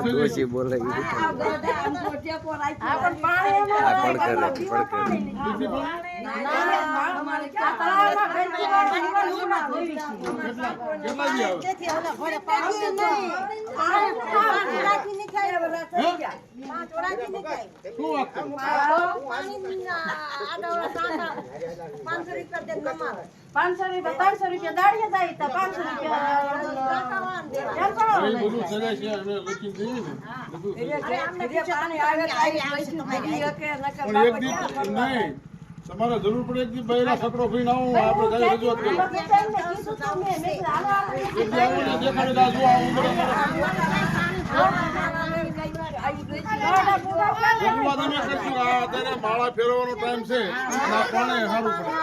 ડોશી બોલે તમારે જરૂર પડે એક દી બહેરા સકડો ફરી ના આવું આપણે રજૂઆત કરી માળા ફેરવાનો ટાઈમ છે પાણી સારું પડે